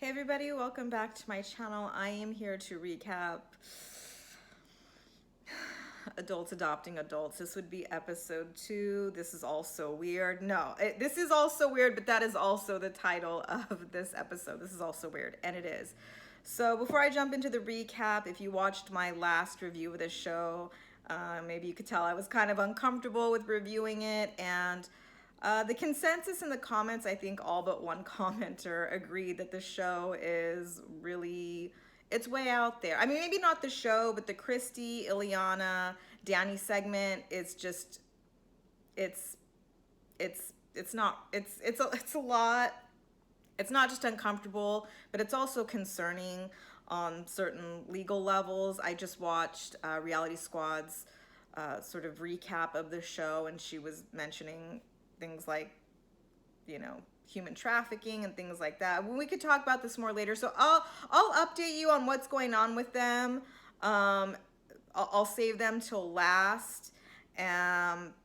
Hey everybody, welcome back to my channel. I am here to recap Adults Adopting Adults. This would be episode 2. This is also weird. No, this is also weird, but that is also the title of this episode. This is also weird, and it is. So before I jump into the recap, if you watched my last review of the show, maybe you could tell I was kind of uncomfortable with reviewing it, and the consensus in the comments, I think all but one commenter agreed that the show is really, it's way out there. I mean, maybe not the show, but the Christy, Ileana, Danny segment is just, it's, it's not, it's a lot. It's not just uncomfortable, but it's also concerning on certain legal levels. I just watched Reality Squad's sort of recap of the show, and she was mentioning things like, human trafficking and things like that. We could talk about this more later. So I'll update you on what's going on with them. I'll save them till last,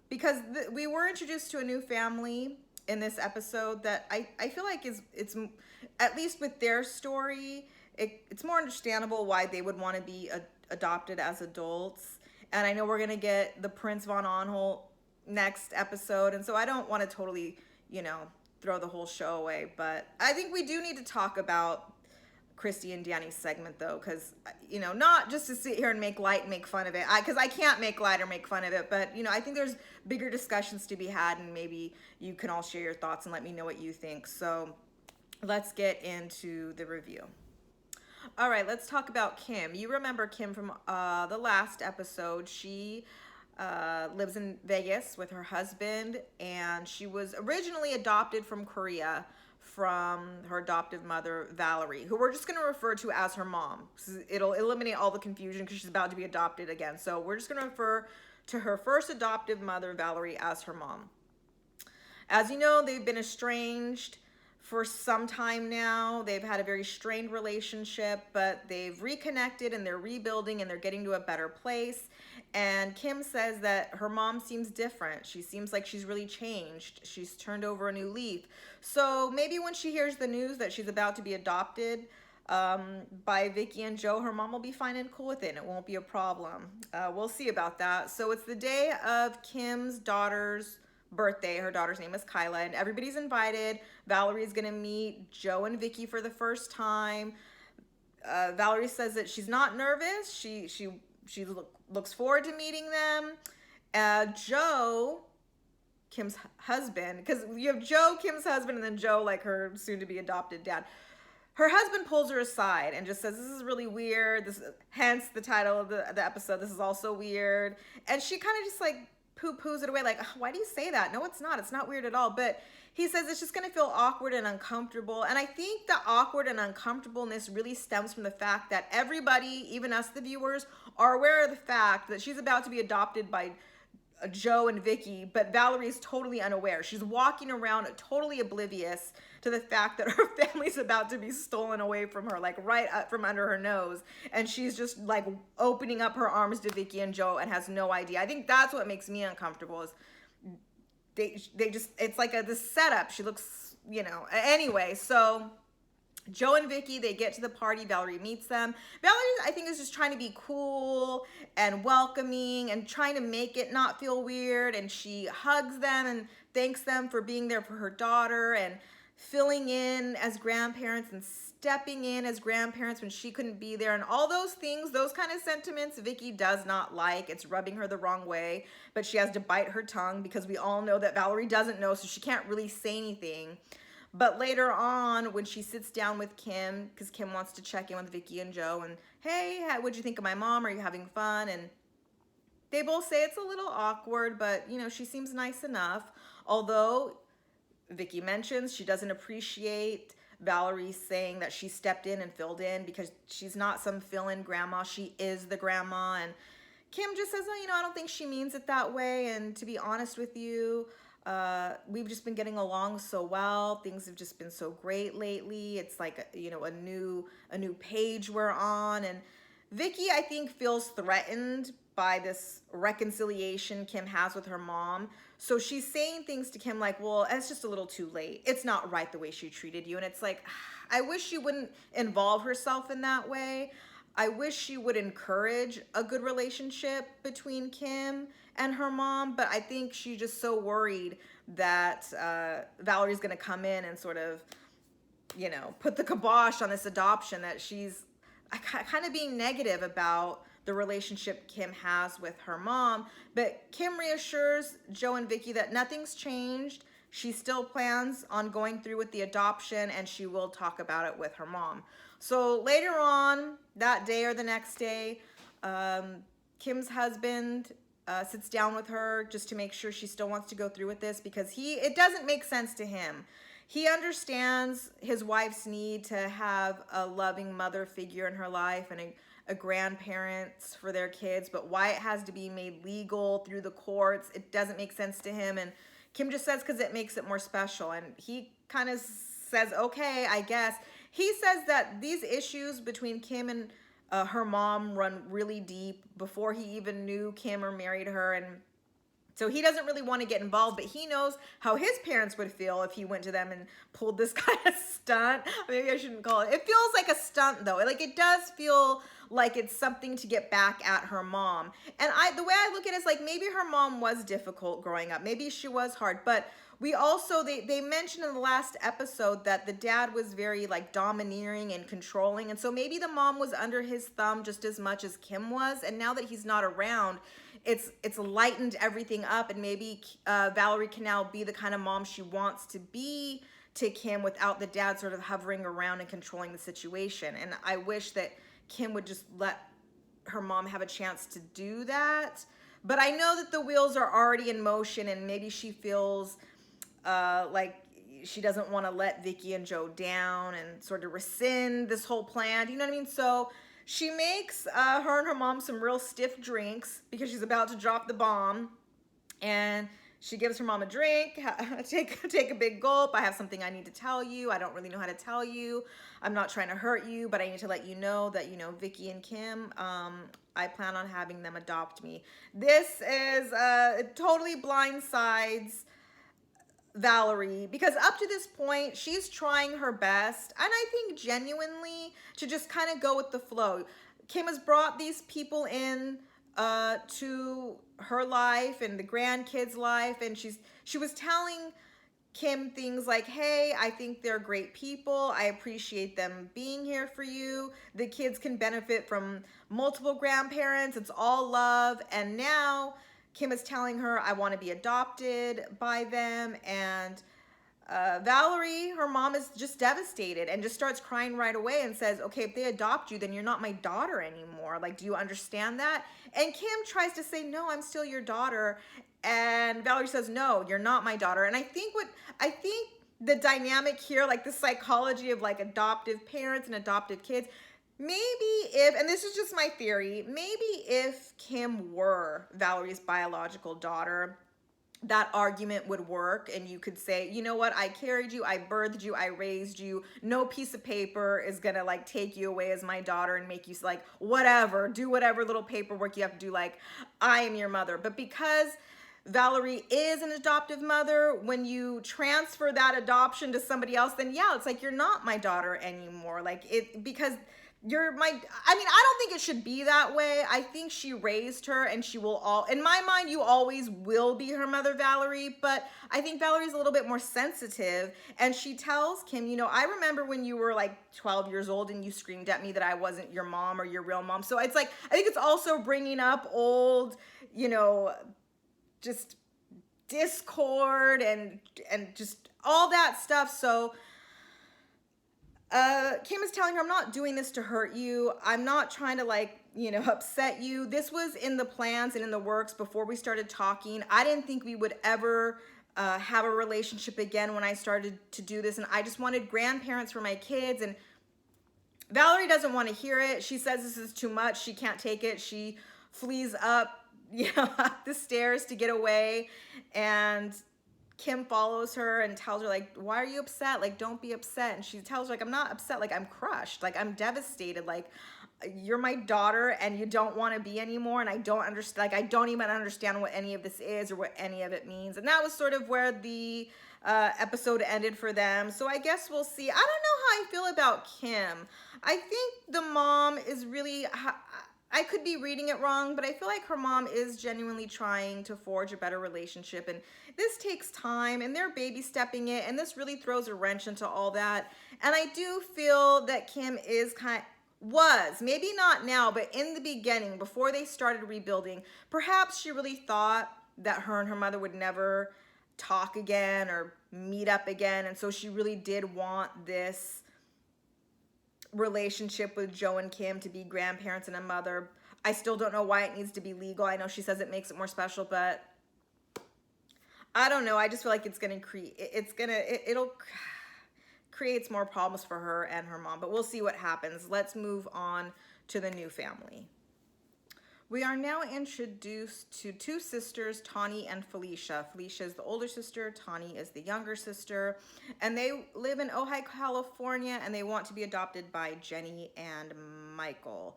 because we were introduced to a new family in this episode that I feel like it's at least with their story, it's more understandable why they would want to be adopted as adults. And I know we're gonna get the Prince von Anhalt next episode, and so I don't want to totally, throw the whole show away, but I think we do need to talk about Christy and Danny's segment though, because not just to sit here and make light and make fun of it, because I can't make light or make fun of it, but I think there's bigger discussions to be had, and maybe you can all share your thoughts and let me know what you think. So let's get into the review. All right, let's talk about Kim. You remember Kim from the last episode. She lives in Vegas with her husband, and she was originally adopted from Korea from her adoptive mother, Valerie, who we're just going to refer to as her mom. It'll eliminate all the confusion because she's about to be adopted again. So we're just going to refer to her first adoptive mother, Valerie, as her mom. As you know, they've been estranged for some time now. They've had a very strained relationship, but they've reconnected and they're rebuilding and they're getting to a better place. And Kim says that her mom seems different. She seems like she's really changed. She's turned over a new leaf. So maybe when she hears the news that she's about to be adopted by Vickie and Joe, her mom will be fine and cool with it, and it won't be a problem. We'll see about that. So it's the day of Kim's daughter's birthday. Her daughter's name is Kyla, and everybody's invited. Valerie's gonna meet Joe and Vickie for the first time. Valerie says that she's not nervous. She looks forward to meeting them. Joe, Kim's husband, because you have Joe, Kim's husband, and then Joe, like her soon-to-be adopted dad. Her husband pulls her aside and just says, "This is really weird." Hence the title of the episode. This is also weird. And she kind of just like poo-poos it away, like, why do you say that? No, it's not. It's not weird at all. But he says it's just going to feel awkward and uncomfortable. And I think the awkward and uncomfortableness really stems from the fact that everybody, even us, the viewers, are aware of the fact that she's about to be adopted by Joe and Vickie, but Valerie's totally unaware. She's walking around totally oblivious to the fact that her family's about to be stolen away from her, like right up from under her nose. And she's just like opening up her arms to Vickie and Joe and has no idea. I think that's what makes me uncomfortable, is they just, it's like this setup. She looks, anyway, so Joe and Vickie, they get to the party. Valerie meets them. Valerie, I think, is just trying to be cool and welcoming and trying to make it not feel weird. And she hugs them and thanks them for being there for her daughter and filling in as grandparents and stepping in as grandparents when she couldn't be there. And all those things, those kind of sentiments, Vickie does not like. It's rubbing her the wrong way, but she has to bite her tongue because we all know that Valerie doesn't know, so she can't really say anything. But later on, when she sits down with Kim, because Kim wants to check in with Vickie and Joe, and hey, what'd you think of my mom? Are you having fun? And they both say it's a little awkward, but she seems nice enough. Although Vickie mentions she doesn't appreciate Valerie saying that she stepped in and filled in, because she's not some fill-in grandma. She is the grandma. And Kim just says, oh, I don't think she means it that way. And to be honest with you, we've just been getting along so well. Things have just been so great lately. It's like, a new page we're on. And Vickie, I think, feels threatened by this reconciliation Kim has with her mom. So she's saying things to Kim like, well, it's just a little too late. It's not right the way she treated you. And it's like, I wish she wouldn't involve herself in that way. I wish she would encourage a good relationship between Kim and her mom, but I think she's just so worried that Valerie's going to come in and sort of, put the kibosh on this adoption, that she's kind of being negative about the relationship Kim has with her mom. But Kim reassures Joe and Vickie that nothing's changed. She still plans on going through with the adoption, and she will talk about it with her mom. So later on that day or the next day, Kim's husband sits down with her just to make sure she still wants to go through with this, because it doesn't make sense to him. He understands his wife's need to have a loving mother figure in her life and a grandparents for their kids, but why it has to be made legal through the courts, it doesn't make sense to him. And Kim just says because it makes it more special. And he kind of says, okay, I guess. He says that these issues between Kim and her mom run really deep before he even knew Kim or married her. And so he doesn't really want to get involved, but he knows how his parents would feel if he went to them and pulled this kind of stunt. Maybe I shouldn't call it. It feels like a stunt, though. Like, it does feel like it's something to get back at her mom. And the way I look at it is like, maybe her mom was difficult growing up. Maybe she was hard, but we also, they mentioned in the last episode that the dad was very like domineering and controlling. And so maybe the mom was under his thumb just as much as Kim was. And now that he's not around, it's lightened everything up, and maybe Valerie can now be the kind of mom she wants to be to Kim without the dad sort of hovering around and controlling the situation. And I wish that Kim would just let her mom have a chance to do that. But I know that the wheels are already in motion, and maybe she feels like she doesn't want to let Vickie and Joe down and sort of rescind this whole plan. You know what I mean? So she makes her and her mom some real stiff drinks because she's about to drop the bomb. And she gives her mom a drink. Take a big gulp. I have something I need to tell you. I don't really know how to tell you. I'm not trying to hurt you, but I need to let you know that, Vickie and Kim, I plan on having them adopt me. This is totally blindsides Valerie, because up to this point, she's trying her best, and I think genuinely, to just kind of go with the flow. Kim has brought these people in to her life and the grandkids' life, and she was telling Kim things like, hey, I think they're great people. I appreciate them being here for you. The kids can benefit from multiple grandparents. It's all love. And now Kim is telling her, I want to be adopted by them. And Valerie, her mom, is just devastated and just starts crying right away and says, okay, if they adopt you, then you're not my daughter anymore. Like, do you understand that? And Kim tries to say, no, I'm still your daughter. And Valerie says, no, you're not my daughter. And I think the dynamic here, like the psychology of like adoptive parents and adoptive kids, maybe if, and this is just my theory, maybe if Kim were Valerie's biological daughter, that argument would work, and you could say, you know what, I carried you, I birthed you, I raised you, no piece of paper is gonna like take you away as my daughter and make you like whatever, do whatever little paperwork you have to do, like I am your mother. But because Valerie is an adoptive mother, when you transfer that adoption to somebody else, then yeah, it's like you're not my daughter anymore. Like because you're my, I mean, I don't think it should be that way. I think she raised her, and she will in my mind, you always will be her mother, Valerie, but I think Valerie's a little bit more sensitive, and she tells Kim, I remember when you were like 12 years old and you screamed at me that I wasn't your mom or your real mom. So it's like, I think it's also bringing up old, just discord and just all that stuff. So Kim is telling her, I'm not doing this to hurt you. I'm not trying to upset you. This was in the plans and in the works before we started talking. I didn't think we would ever have a relationship again when I started to do this. And I just wanted grandparents for my kids. And Valerie doesn't want to hear it. She says this is too much. She can't take it. She flees up, up the stairs to get away. And Kim follows her and tells her, like, why are you upset? Like, don't be upset. And she tells her, like, I'm not upset. Like, I'm crushed. Like, I'm devastated. Like, you're my daughter and you don't want to be anymore, and I don't understand, like I don't even understand what any of this is or what any of it means. And that was sort of where the episode ended for them. So I guess we'll see. I don't know how I feel about Kim. I think the mom is really, I could be reading it wrong, but I feel like her mom is genuinely trying to forge a better relationship, and this takes time, and they're baby stepping it, and this really throws a wrench into all that. And I do feel that Kim is was, maybe not now, but in the beginning, before they started rebuilding, perhaps she really thought that her and her mother would never talk again or meet up again. And so she really did want this relationship with Joe and Kim to be grandparents and a mother. I still don't know why it needs to be legal. I know she says it makes it more special, but I don't know. I just feel like it's going to create, it'll creates more problems for her and her mom, but we'll see what happens. Let's move on to the new family. We are now introduced to two sisters, Tawny and Felicia. Felicia is the older sister, Tawny is the younger sister, and they live in Ojai, California, and they want to be adopted by Jenny and Michael.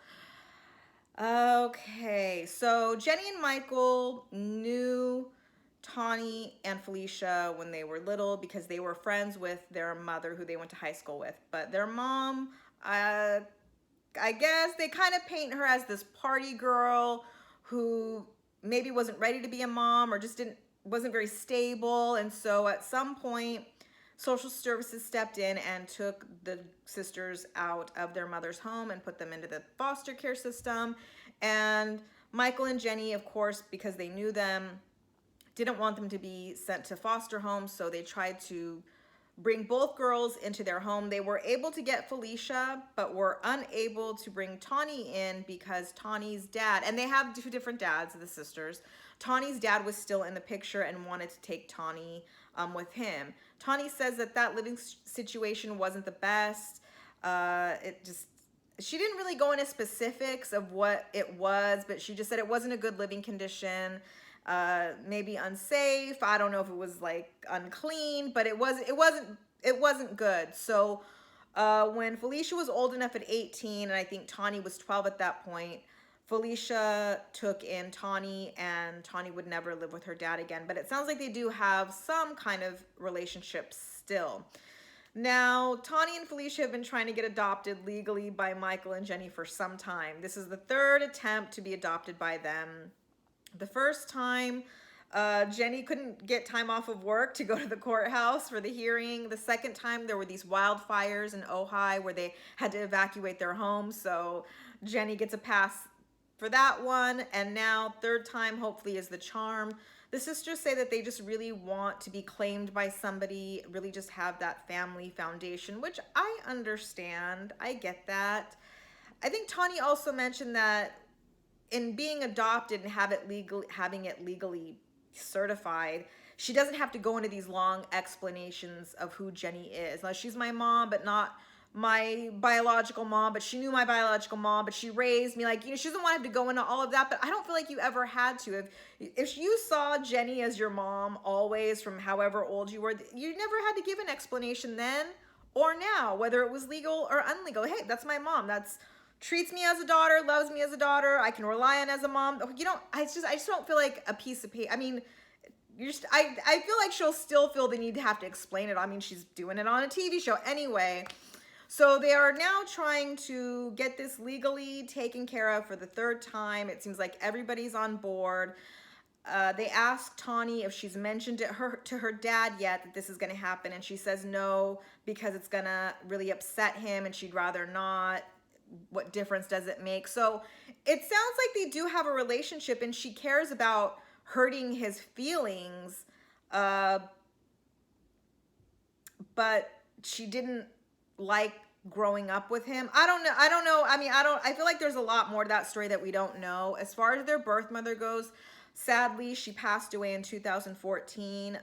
Okay, so Jenny and Michael knew Tawny and Felicia when they were little because they were friends with their mother who they went to high school with. But their mom, I guess they kind of paint her as this party girl who maybe wasn't ready to be a mom or just wasn't very stable. And so at some point, social services stepped in and took the sisters out of their mother's home and put them into the foster care system. And Michael and Jenny, of course, because they knew them, didn't want them to be sent to foster homes, so they tried to bring both girls into their home. They were able to get Felicia, but were unable to bring Tawny in because Tawny's dad, and they have two different dads, the sisters. Tawny's dad was still in the picture and wanted to take Tawny with him. Tawny says that living situation wasn't the best. She didn't really go into specifics of what it was, but she just said it wasn't a good living condition. Maybe unsafe. I don't know if it was like unclean, but it wasn't good. So when Felicia was old enough at 18, and I think Tawny was 12 at that point, Felicia took in Tawny, and Tawny would never live with her dad again. But it sounds like they do have some kind of relationship still. Now, Tawny and Felicia have been trying to get adopted legally by Michael and Jenny for some time. This is the third attempt to be adopted by them. The first time, Jenny couldn't get time off of work to go to the courthouse for the hearing. The second time, there were these wildfires in Ojai where they had to evacuate their home. So Jenny gets a pass for that one. And now, third time, hopefully, is the charm. The sisters say that they just really want to be claimed by somebody, really just have that family foundation, which I understand. I get that. I think Tawny also mentioned that in being adopted and having it legally certified, she doesn't have to go into these long explanations of who Jenny is. Now, she's my mom, but not my biological mom, but she knew my biological mom, but she raised me. Like, she doesn't want to have to go into all of that, but I don't feel like you ever had to. If you saw Jenny as your mom always from however old you were, you never had to give an explanation then or now, whether it was legal or unlegal. Hey, that's my mom. Treats me as a daughter, loves me as a daughter, I can rely on as a mom. I just don't feel like a piece of paper. I mean, I feel like she'll still feel the need to have to explain it. I mean, she's doing it on a TV show anyway. So they are now trying to get this legally taken care of for the third time. It seems like everybody's on board. They asked Tawny if she's mentioned it to her dad yet that this is going to happen, and she says no because it's going to really upset him and she'd rather not. What difference does it make? So it sounds like they do have a relationship and she cares about hurting his feelings, but she didn't like growing up with him. I don't know. I feel like there's a lot more to that story that we don't know. As far as their birth mother goes, sadly, she passed away in 2014.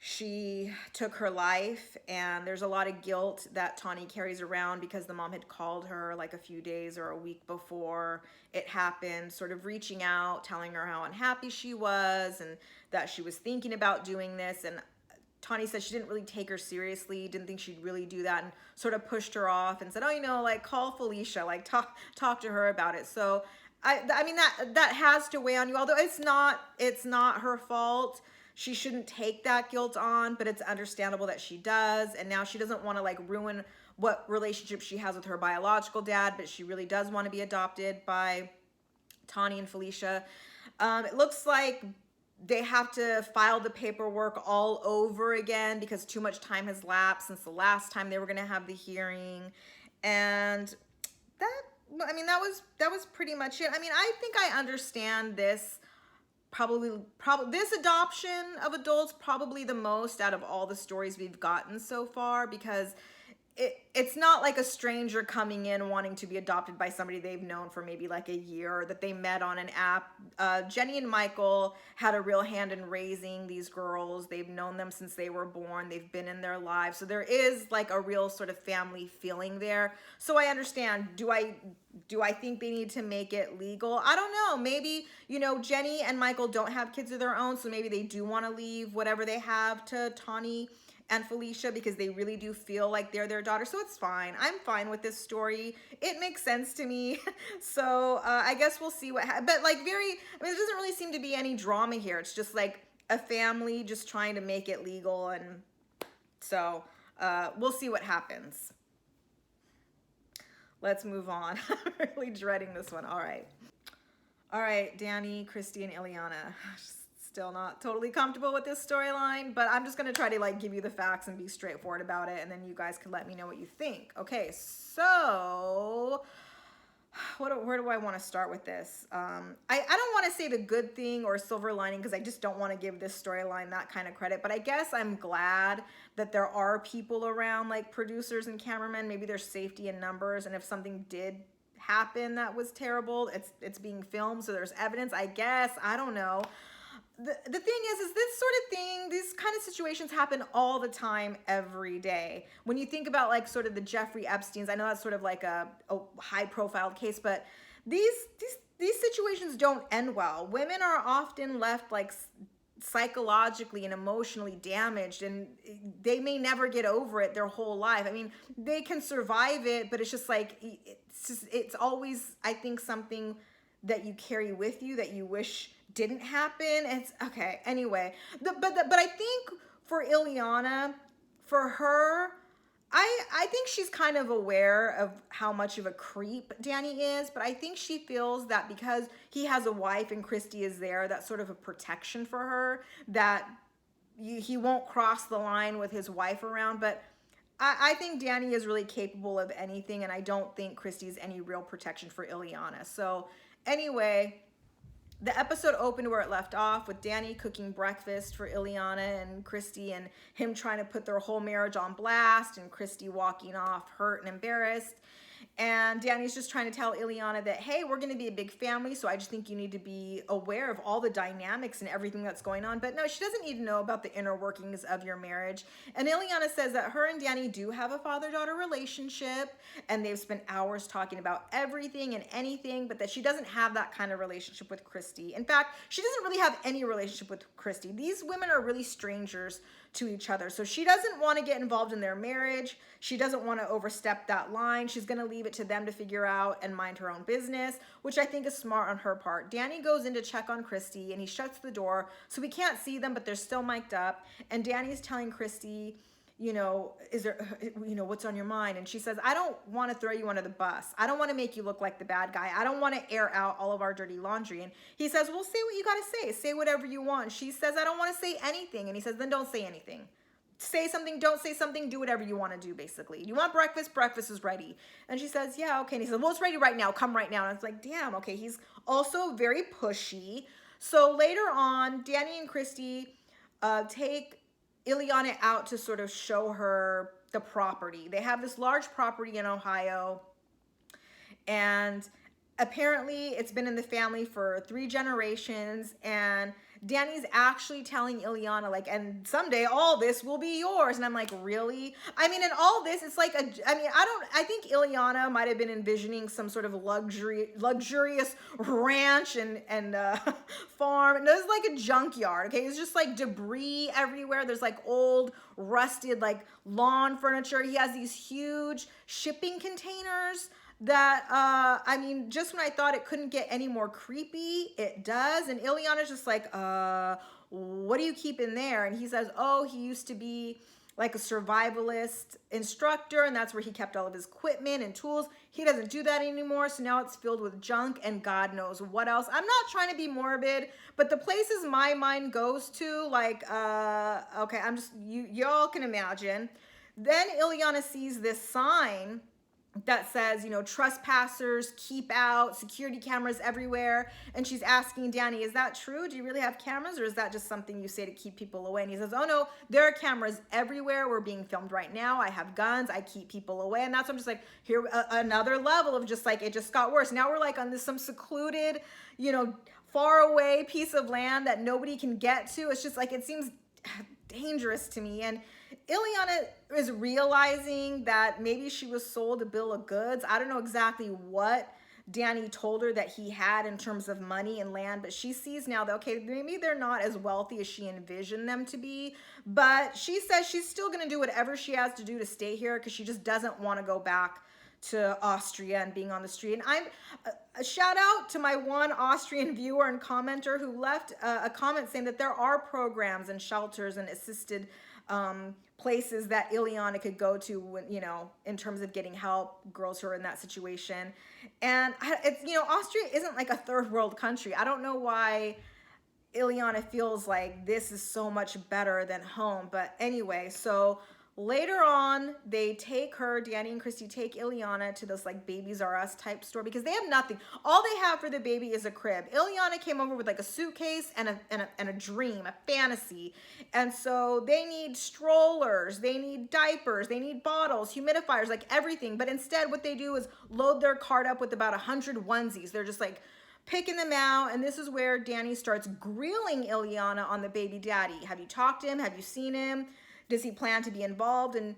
She took her life, and there's a lot of guilt that Tawny carries around because the mom had called her like a few days or a week before it happened, sort of reaching out, telling her how unhappy she was and that she was thinking about doing this. And Tawny said she didn't really take her seriously, didn't think she'd really do that, and sort of pushed her off and said, oh, you know, like call Felicia, like talk to her about it. So I mean that has to weigh on you, although it's not her fault. She shouldn't take that guilt on, but it's understandable that she does. And now she doesn't want to like ruin what relationship she has with her biological dad, but she really does want to be adopted by Tawny and Felicia. It looks like they have to file the paperwork all over again because too much time has lapsed since the last time they were going to have the hearing. And that, I mean, that was pretty much it. I mean, I think I understand this probably this adoption of adults probably the most out of all the stories we've gotten so far, because it's not like a stranger coming in wanting to be adopted by somebody they've known for maybe like a year or that they met on an app. Jenny and Michael had a real hand in raising these girls. They've known them since they were born. They've been in their lives. So there is like a real sort of family feeling there. So I understand. Do I think they need to make it legal? I don't know. Maybe, you know, Jenny and Michael don't have kids of their own, so maybe they do want to leave whatever they have to Tawny and Felicia because they really do feel like they're their daughter. So it's fine. I'm fine with this story. It makes sense to me. So I guess we'll see what happens. But like I mean, there doesn't really seem to be any drama here. It's just like a family just trying to make it legal. And so we'll see what happens. Let's move on. I'm really dreading this one. All right, Danny, Christy, and Ileana. Still not totally comfortable with this storyline, but I'm just gonna try to like give you the facts and be straightforward about it, and then you guys can let me know what you think. Okay, so where do I want to start with this? I don't want to say the good thing or silver lining because I just don't want to give this storyline that kind of credit, but I guess I'm glad that there are people around, like producers and cameramen. Maybe there's safety in numbers, and if something did happen that was terrible, it's being filmed, so there's evidence, I guess. I don't know. The thing is this sort of thing, these kind of situations happen all the time, every day. When you think about like sort of the Jeffrey Epsteins, I know that's sort of like a high profile case, but these situations don't end well. Women are often left like psychologically and emotionally damaged, and they may never get over it their whole life. I mean, they can survive it, but it's just like, it's always, I think, something that you carry with you that you wish didn't happen. It's okay. Anyway, but I think for Ileana, for her, I think she's kind of aware of how much of a creep Danny is, but I think she feels that because he has a wife and Christy is there, that's sort of a protection for her, that he won't cross the line with his wife around. But I think Danny is really capable of anything, and I don't think Christy is any real protection for Ileana. So anyway, the episode opened where it left off with Danny cooking breakfast for Ileana and Christy, and him trying to put their whole marriage on blast, and Christy walking off hurt and embarrassed. And Danny's just trying to tell Ileana that, hey, we're going to be a big family, so I just think you need to be aware of all the dynamics and everything that's going on. But no, she doesn't need to know about the inner workings of your marriage. And Ileana says that her and Danny do have a father-daughter relationship, and they've spent hours talking about everything and anything, but that she doesn't have that kind of relationship with Christy. In fact, she doesn't really have any relationship with Christy. These women are really strangers to each other. So she doesn't want to get involved in their marriage. She doesn't want to overstep that line. She's going to leave it to them to figure out and mind her own business, which I think is smart on her part. Danny goes in to check on Christy, and he shuts the door, so we can't see them, but they're still mic'd up. And Danny's telling Christy, you know, what's on your mind? And she says, I don't want to throw you under the bus. I don't want to make you look like the bad guy. I don't want to air out all of our dirty laundry. And he says, well, say what you got to say. Say whatever you want. She says, I don't want to say anything. And he says, then don't say anything. Say something, don't say something, do whatever you want to do, basically. You want breakfast? Breakfast is ready. And she says, yeah, okay. And he says, well, it's ready right now. Come right now. And it's like, damn, okay. He's also very pushy. So later on, Danny and Christy take Ileana out to sort of show her the property. They have this large property in Ohio, and apparently it's been in the family for 3 generations, and Danny's actually telling Ileana, like, and someday all this will be yours. And I'm like, really? I mean, in all this, it's like I think Ileana might have been envisioning some sort of luxurious ranch and farm. And there's like a junkyard, okay? It's just like debris everywhere. There's like old, rusted, like lawn furniture. He has these huge shipping containers that I mean, just when I thought it couldn't get any more creepy, it does. And Ileana's just like, what do you keep in there? And he says, oh, he used to be like a survivalist instructor, and that's where he kept all of his equipment and tools. He doesn't do that anymore, so now it's filled with junk and God knows what else. I'm not trying to be morbid, but the places my mind goes to, like, okay, I'm just, y'all can imagine. Then Ileana sees this sign that says, you know, trespassers keep out, security cameras everywhere. And she's asking Danny, is that true? Do you really have cameras, or is that just something you say to keep people away? And he says, oh no, there are cameras everywhere. We're being filmed right now. I have guns. I keep people away. And that's what I'm just like, here, another level of just like, it just got worse. Now we're like on this, some secluded, you know, far away piece of land that nobody can get to. It's just like, it seems dangerous to me. And Ileana is realizing that maybe she was sold a bill of goods. I don't know exactly what Danny told her that he had in terms of money and land, but she sees now that, okay, maybe they're not as wealthy as she envisioned them to be, but she says she's still going to do whatever she has to do to stay here because she just doesn't want to go back to Austria and being on the street. And I'm a shout out to my one Austrian viewer and commenter who left a comment saying that there are programs and shelters and assisted places that Ileana could go to when, you know, in terms of getting help, girls who are in that situation. And it's, you know, Austria isn't like a third world country. I don't know why Ileana feels like this is so much better than home. But anyway, so later on, they take her, Danny and Christy take Ileana to this like Babies R Us type store because they have nothing. All they have for the baby is a crib. Ileana came over with like a suitcase and a dream, a fantasy. And so they need strollers, they need diapers, they need bottles, humidifiers, like everything. But instead what they do is load their cart up with about 100 onesies. They're just like picking them out. And this is where Danny starts grilling Ileana on the baby daddy. Have you talked to him? Have you seen him? Does he plan to be involved? And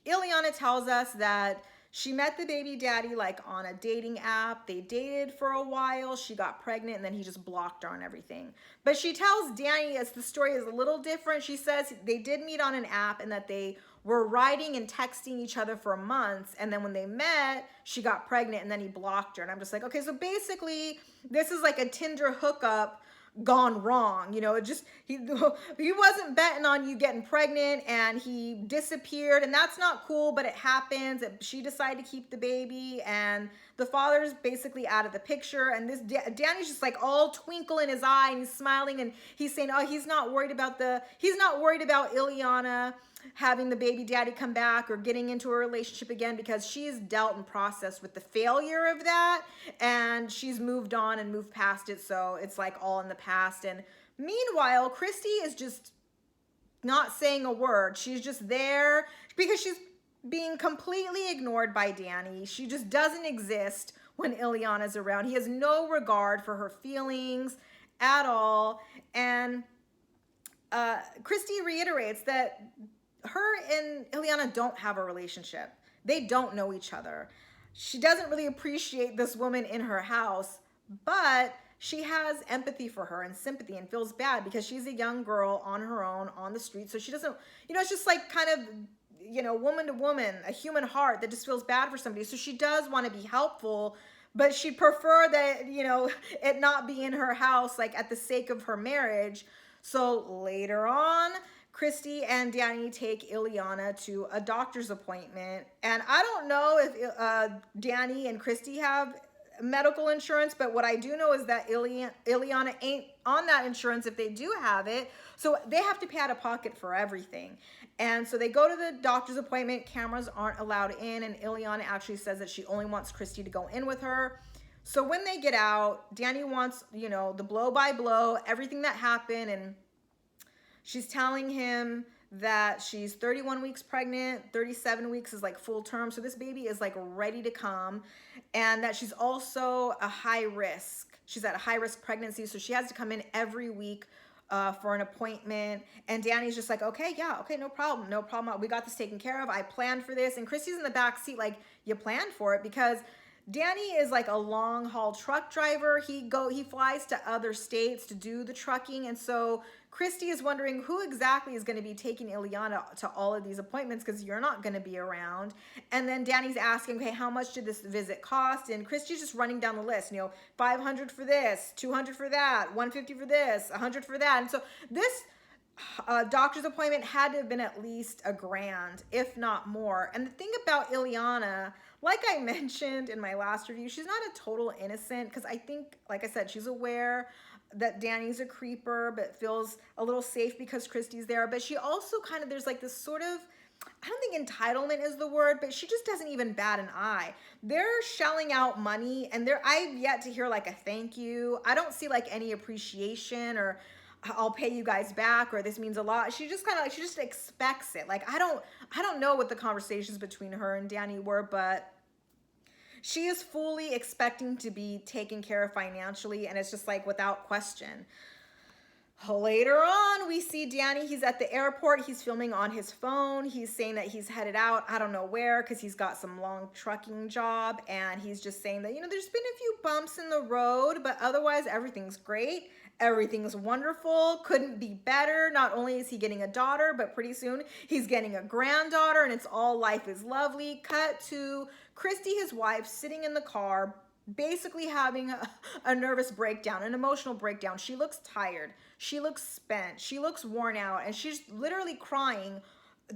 Ileana tells us that she met the baby daddy like on a dating app. They dated for a while. She got pregnant and then he just blocked her on everything. But she tells Danny, as the story is a little different, she says they did meet on an app and that they were writing and texting each other for months. And then when they met, she got pregnant and then he blocked her. And I'm just like, okay, so basically this is like a Tinder hookup gone wrong. You know, it just, he wasn't betting on you getting pregnant and he disappeared, and that's not cool, but it happens. She decided to keep the baby and the father's basically out of the picture, and this Danny's just like all twinkle in his eye and he's smiling and he's saying, oh, he's not worried about Ileana having the baby daddy come back or getting into a relationship again because she's dealt and processed with the failure of that and she's moved on and moved past it, so it's like all in the past. And meanwhile, Christy is just not saying a word. She's just there because she's being completely ignored by Danny. She just doesn't exist when Ileana's around. He has no regard for her feelings at all. And Christy reiterates that her and Ileana don't have a relationship. They don't know each other. She doesn't really appreciate this woman in her house, but she has empathy for her and sympathy and feels bad because she's a young girl on her own on the street. So she doesn't, you know, it's just like kind of, you know, woman to woman, a human heart that just feels bad for somebody. So she does want to be helpful, but she'd prefer that, you know, it not be in her house, like at the sake of her marriage. So later on, Christy and Danny take Ileana to a doctor's appointment. And I don't know if Danny and Christy have medical insurance, but what I do know is that Ileana ain't on that insurance if they do have it. So they have to pay out of pocket for everything. And so they go to the doctor's appointment. Cameras aren't allowed in. And Ileana actually says that she only wants Christy to go in with her. So when they get out, Danny wants, you know, the blow by blow, everything that happened. And she's telling him that she's 31 weeks pregnant, 37 weeks is like full term. So this baby is like ready to come, and that she's also a high risk she's at a high risk pregnancy, so she has to come in every week for an appointment. And Danny's just like, okay, yeah, okay, no problem, no problem. We got this taken care of. I planned for this. And Christy's in the back seat like, you planned for it, because Danny is like a long haul truck driver. He flies to other states to do the trucking. And so Christy is wondering who exactly is going to be taking Ileana to all of these appointments, because you're not going to be around. And then Danny's asking, okay, how much did this visit cost? And Christy's just running down the list, 500 for this, 200 for that, 150 for this, 100 for that. And so this doctor's appointment had to have been at least $1,000, if not more. And the thing about Ileana, like I mentioned in my last review, she's not a total innocent, because I think, like I said, she's aware that Danny's a creeper, but feels a little safe because Christy's there. But she also kind of, there's like this sort of, I don't think entitlement is the word, but she just doesn't even bat an eye. They're shelling out money, and I've yet to hear like a thank you. I don't see like any appreciation or I'll pay you guys back, or this means a lot. She just kind of like, she just expects it. Like, I don't know what the conversations between her and Danny were, but she is fully expecting to be taken care of financially, and it's just like without question. Later on, we see Danny, he's at the airport, he's filming on his phone, he's saying that he's headed out, I don't know where, because he's got some long trucking job, and he's just saying that, there's been a few bumps in the road, but otherwise everything's great. Everything's wonderful, couldn't be better. Not only is he getting a daughter, but pretty soon he's getting a granddaughter, and it's all life is lovely. Cut to Christy, his wife, sitting in the car, basically having a nervous breakdown, an emotional breakdown. She looks tired. She looks spent. She looks worn out, and she's literally crying,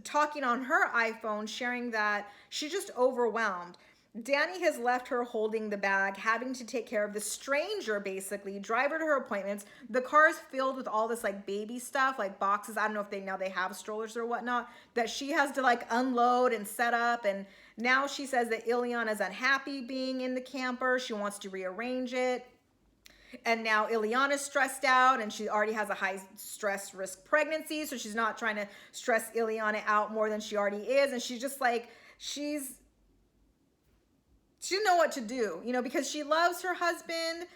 talking on her iPhone, sharing that she's just overwhelmed. Danny has left her holding the bag, having to take care of the stranger, basically, drive her to her appointments. The car is filled with all this like baby stuff, like boxes. I don't know if they have strollers or whatnot, that she has to like unload and set up. And now she says that Ileana's unhappy being in the camper. She wants to rearrange it. And now Ileana's stressed out, and she already has a high stress risk pregnancy. So she's not trying to stress Ileana out more than she already is. And she's just like, she didn't know what to do, because she loves her husband.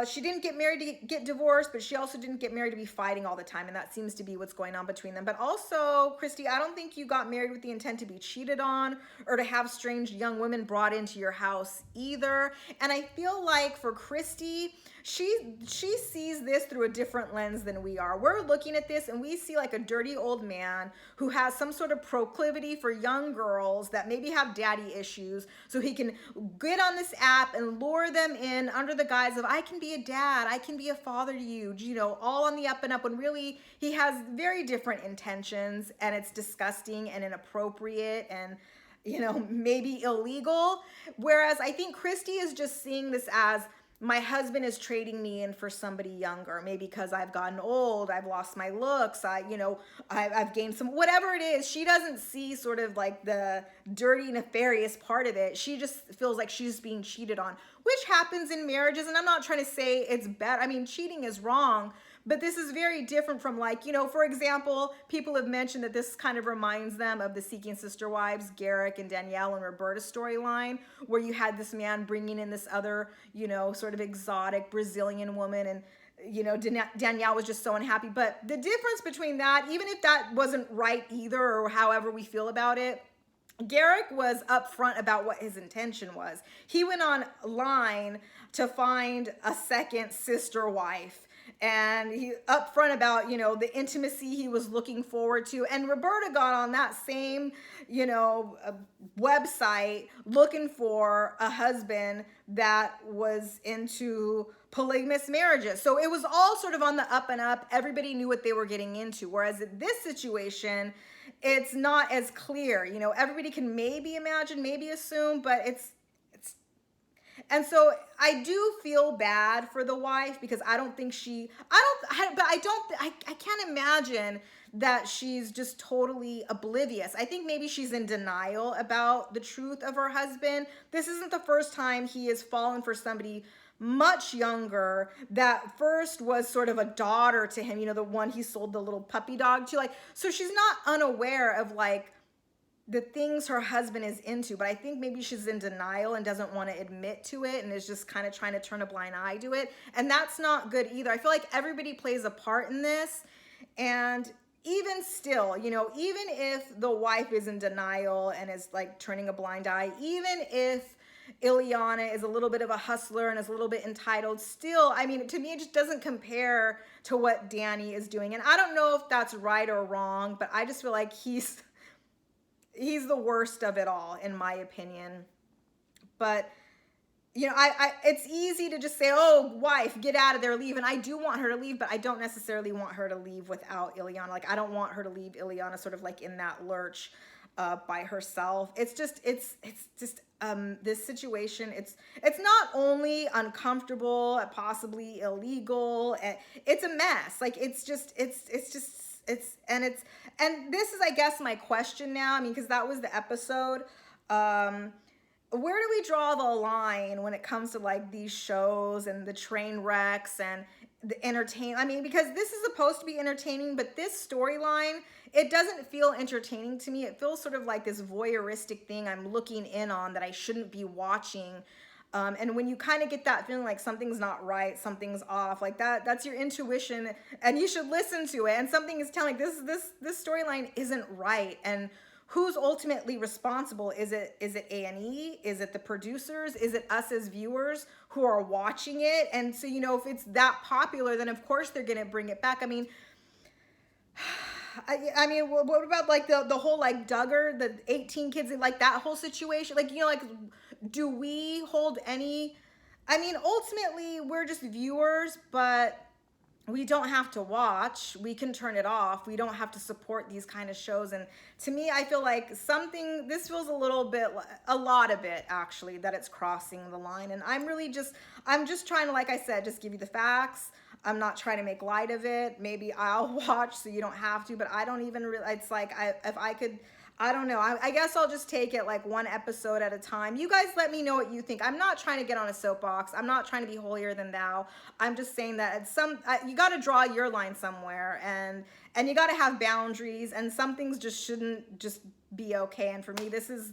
She didn't get married to get divorced, but she also didn't get married to be fighting all the time. And that seems to be what's going on between them. But also, Christy, I don't think you got married with the intent to be cheated on or to have strange young women brought into your house either. And I feel like for Christy, she sees this through a different lens than we are. We're looking at this and we see like a dirty old man who has some sort of proclivity for young girls that maybe have daddy issues, so he can get on this app and lure them in under the guise of, I can be a dad, I can be a father to you, all on the up and up, when really he has very different intentions, and it's disgusting and inappropriate and maybe illegal. Whereas I think Christy is just seeing this as, my husband is trading me in for somebody younger, maybe because I've gotten old, I've lost my looks, I've gained some, whatever it is. She doesn't see sort of like the dirty, nefarious part of it. She just feels like she's being cheated on, which happens in marriages. And I'm not trying to say it's bad. I mean, cheating is wrong, but this is very different from like, for example, people have mentioned that this kind of reminds them of the Seeking Sister Wives, Garrick and Danielle and Roberta storyline, where you had this man bringing in this other, sort of exotic Brazilian woman, and Danielle was just so unhappy. But the difference between that, even if that wasn't right either, or however we feel about it, Garrick was upfront about what his intention was. He went online to find a second sister wife, and he upfront about, the intimacy he was looking forward to. And Roberta got on that same, website looking for a husband that was into polygamous marriages. So it was all sort of on the up and up. Everybody knew what they were getting into. Whereas in this situation, it's not as clear. Everybody can maybe imagine, maybe assume, but and so I do feel bad for the wife, because I can't imagine that she's just totally oblivious. I think maybe she's in denial about the truth of her husband. This isn't the first time he has fallen for somebody much younger that first was sort of a daughter to him, the one he sold the little puppy dog to. So she's not unaware of the things her husband is into, but I think maybe she's in denial and doesn't want to admit to it and is just kind of trying to turn a blind eye to it. And that's not good either. I feel like everybody plays a part in this. And even still, you know, even if the wife is in denial and is like turning a blind eye, even if Ileana is a little bit of a hustler and is a little bit entitled, still, I mean, to me, it just doesn't compare to what Danny is doing. And I don't know if that's right or wrong, but I just feel like he's the worst of it all, in my opinion. But you know, it's easy to just say, oh, wife, get out of there, leave. And I do want her to leave, but I don't necessarily want her to leave without Ileana. Like, I don't want her to leave Ileana sort of like in that lurch by herself. It's just this situation, it's not only uncomfortable, possibly illegal, and it's a mess. Like, and this is, I guess, my question now. I mean, because that was the episode. Where do we draw the line when it comes to like these shows and the train wrecks and the I mean, because this is supposed to be entertaining, but this storyline, it doesn't feel entertaining to me. It feels sort of like this voyeuristic thing I'm looking in on that I shouldn't be watching. And when you kind of get that feeling like something's not right, something's off, like that's your intuition, and you should listen to it. And something is telling this storyline isn't right. And who's ultimately responsible? Is it A&E? Is it the producers? Is it us as viewers who are watching it? And so, you know, if it's that popular, then of course they're gonna bring it back. I mean, what about like the whole like Duggar, the 18 kids, like that whole situation? Like, you know, like, do we hold any? I mean, ultimately we're just viewers, but we don't have to watch. We can turn it off. We don't have to support these kind of shows. And to me, I feel like this feels a lot of it actually, that it's crossing the line. And I'm just trying to, like I said, just give you the facts. I'm not trying to make light of it. Maybe I'll watch so you don't have to, but I don't even really, it's like, if I could, I don't know. I guess I'll just take it like one episode at a time. You guys let me know what you think. I'm not trying to get on a soapbox. I'm not trying to be holier than thou. I'm just saying that you got to draw your line somewhere, and you got to have boundaries, and some things just shouldn't just be okay. And for me, this is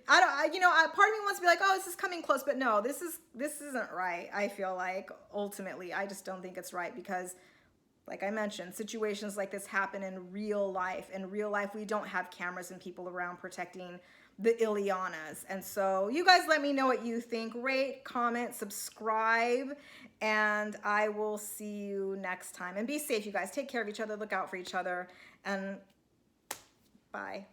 part of me wants to be like, oh, this is coming close, but no, this isn't right. I feel like ultimately, I just don't think it's right because, like I mentioned, situations like this happen in real life. In real life, we don't have cameras and people around protecting the Ileanas. And so you guys let me know what you think. Rate, comment, subscribe, and I will see you next time. And be safe, you guys. Take care of each other. Look out for each other. And bye.